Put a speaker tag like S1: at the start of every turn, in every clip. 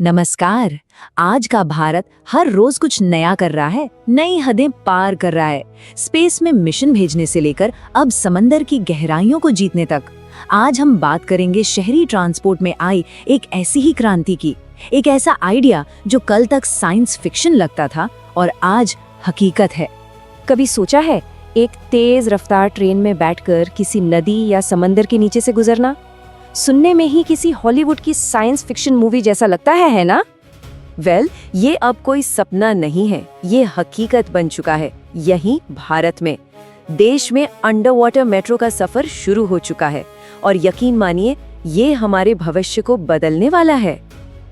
S1: नमस्कार। आज का भारत हर रोज कुछ नया कर रहा है, नई हदें पार कर रहा है। स्पेस में मिशन भेजने से लेकर अब समंदर की गहराइयों को जीतने तक। आज हम बात करेंगे शहरी ट्रांसपोर्ट में आई एक ऐसी ही क्रांति की, एक ऐसा आइडिया जो कल तक साइंस फिक्शन लगता था और आज हकीकत है।
S2: कभी सोचा है एक तेज रफ्तार ट्रेन में बैठकर किसी नदी या समंदर के नीचे से गुजरना? सुनने में ही किसी हॉलीवुड की साइंस फिक्शन मूवी जैसा लगता है ना? ये अब कोई सपना नहीं है, ये हकीकत बन चुका है। यहीं भारत में देश में अंडर वाटर मेट्रो का सफर शुरू हो चुका है और यकीन मानिए ये हमारे भविष्य को बदलने वाला है।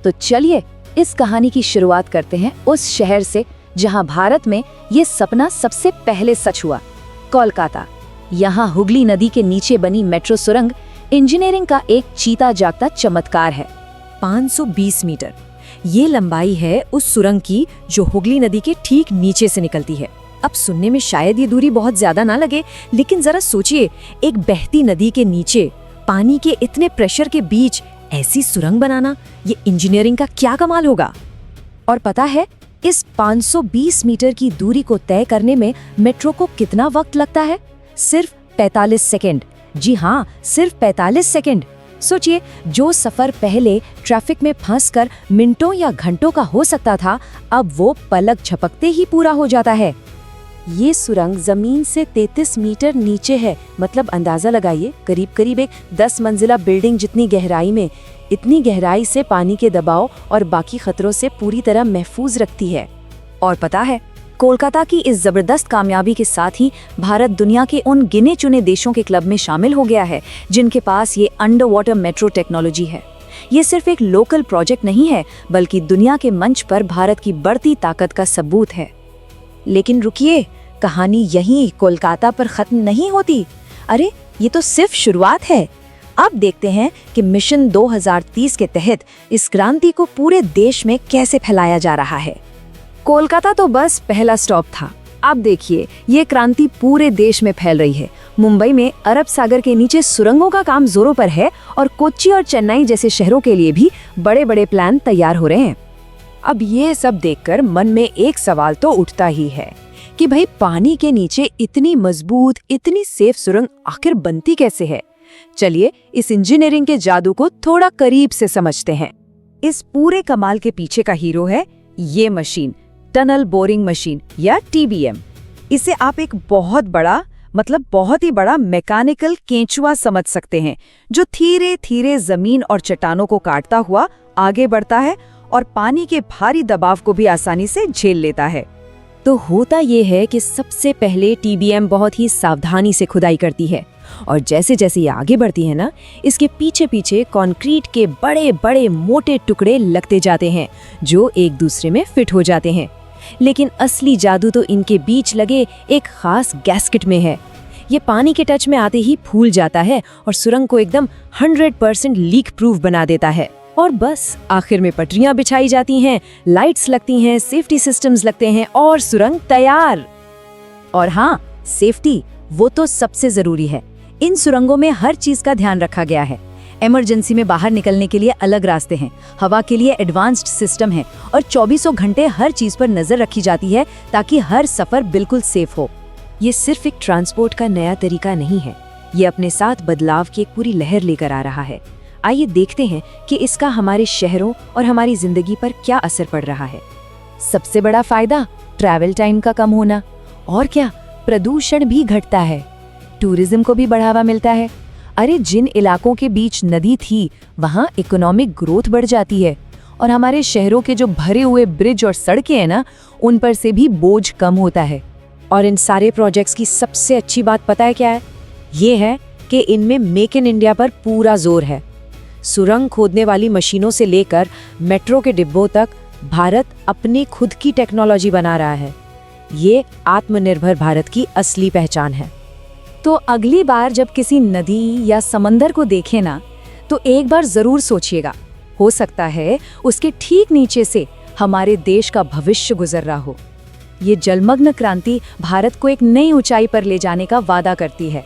S1: तो चलिए इस कहानी की शुरुआत करते हैं उस शहर से जहां भारत में ये सपना सबसे पहले सच हुआ, कोलकाता। यहाँ हुगली नदी के नीचे बनी मेट्रो सुरंग इंजीनियरिंग का एक चीता जागता चमत्कार है।
S2: 520 मीटर ये लंबाई है उस सुरंग की जो हुगली नदी के ठीक नीचे से निकलती है। अब सुनने में शायद ये दूरी बहुत ज्यादा ना लगे, लेकिन जरा सोचिए, एक बहती नदी के नीचे पानी के इतने प्रेशर के बीच ऐसी सुरंग बनाना, ये इंजीनियरिंग का क्या कमाल होगा। और पता है इस 520 मीटर की दूरी को तय करने में मेट्रो को कितना वक्त लगता है? सिर्फ 45 सेकेंड। जी हाँ, सिर्फ 45 सेकेंड। सोचिए, जो सफर पहले ट्रैफिक में फंसकर मिनटों या घंटों का हो सकता था, अब वो पलक झपकते ही पूरा हो जाता है। ये सुरंग जमीन से 33 मीटर नीचे है, मतलब अंदाजा लगाइए करीब करीब एक 10 मंजिला बिल्डिंग जितनी गहराई में। इतनी गहराई से पानी के दबाव और बाकी खतरों से पूरी तरह महफूज रखती है। और पता है, कोलकाता की इस जबरदस्त कामयाबी के साथ ही भारत दुनिया के उन गिने चुने देशों के क्लब में शामिल हो गया है जिनके पास ये अंडर वाटर मेट्रो टेक्नोलॉजी है। ये सिर्फ एक लोकल प्रोजेक्ट नहीं है, बल्कि दुनिया के मंच पर भारत की बढ़ती ताकत का सबूत है। लेकिन रुकिए, कहानी यहीं कोलकाता पर खत्म नहीं होती। अरे ये तो सिर्फ शुरुआत है। अब देखते हैं कि मिशन 2030 के तहत इस क्रांति को पूरे देश में कैसे फैलाया जा रहा है। कोलकाता तो बस पहला स्टॉप था। अब देखिए, ये क्रांति पूरे देश में फैल रही है। मुंबई में अरब सागर के नीचे सुरंगों का काम जोरों पर है और कोच्चि और चेन्नई जैसे शहरों के लिए भी बड़े बड़े प्लान तैयार हो रहे हैं। अब ये सब देखकर मन में एक सवाल तो उठता ही है कि भाई, पानी के नीचे इतनी मजबूत, इतनी सेफ सुरंग आखिर बनती कैसे है? चलिए इस इंजीनियरिंग के जादू को थोड़ा करीब से समझते हैं। इस पूरे कमाल के पीछे का हीरो है ये मशीन, टनल बोरिंग मशीन या TBM। इसे आप एक बहुत ही बड़ा मैकेनिकल केंचुआ समझ सकते हैं, जो धीरे धीरे जमीन और चट्टानों को काटता हुआ आगे बढ़ता है और पानी के भारी दबाव को भी आसानी से झेल लेता है। तो होता ये है कि सबसे पहले TBM बहुत ही सावधानी से खुदाई करती है और जैसे जैसे ये आगे बढ़ती है ना, इसके पीछे पीछे कंक्रीट के बड़े बड़े मोटे टुकड़े लगते जाते हैं जो एक दूसरे में फिट हो जाते हैं। लेकिन असली जादू तो इनके बीच लगे एक खास गैस्केट में है। ये पानी के टच में आते ही फूल जाता है और सुरंग को एकदम 100% लीक प्रूफ बना देता है। और बस आखिर में पटरियां बिछाई जाती हैं, लाइट्स लगती हैं, सेफ्टी सिस्टम्स लगते हैं और सुरंग तैयार। और हाँ, सेफ्टी वो तो सबसे जरूरी है। इन सुरंगों में हर चीज का ध्यान रखा गया है। इमरजेंसी में बाहर निकलने के लिए अलग रास्ते हैं, हवा के लिए एडवांस्ड सिस्टम है और 24 घंटे हर चीज पर नजर रखी जाती है ताकि हर सफर बिल्कुल सेफ हो। ये सिर्फ एक ट्रांसपोर्ट का नया तरीका नहीं है, ये अपने साथ बदलाव की एक पूरी लहर लेकर आ रहा है। आइए देखते हैं कि इसका हमारे शहरों और हमारी जिंदगी पर क्या असर पड़ रहा है। सबसे बड़ा फायदा ट्रैवल टाइम का कम होना। और क्या, प्रदूषण भी घटता है, टूरिज्म को भी बढ़ावा मिलता है। अरे जिन इलाकों के बीच नदी थी वहाँ इकोनॉमिक ग्रोथ बढ़ जाती है और हमारे शहरों के जो भरे हुए ब्रिज और सड़कें हैं ना, उन पर से भी बोझ कम होता है। और इन सारे प्रोजेक्ट्स की सबसे अच्छी बात पता है क्या है? ये है कि इनमें मेक इन इंडिया पर पूरा जोर है। सुरंग खोदने वाली मशीनों से लेकर मेट्रो के डिब्बों तक भारत अपनी खुद की टेक्नोलॉजी बना रहा है। ये आत्मनिर्भर भारत की असली पहचान है। तो अगली बार जब किसी नदी या समंदर को देखें ना, तो एक बार जरूर सोचिएगा, हो सकता है उसके ठीक नीचे से हमारे देश का भविष्य गुजर रहा हो। ये जलमग्न क्रांति भारत को एक नई ऊंचाई पर ले जाने का वादा करती है।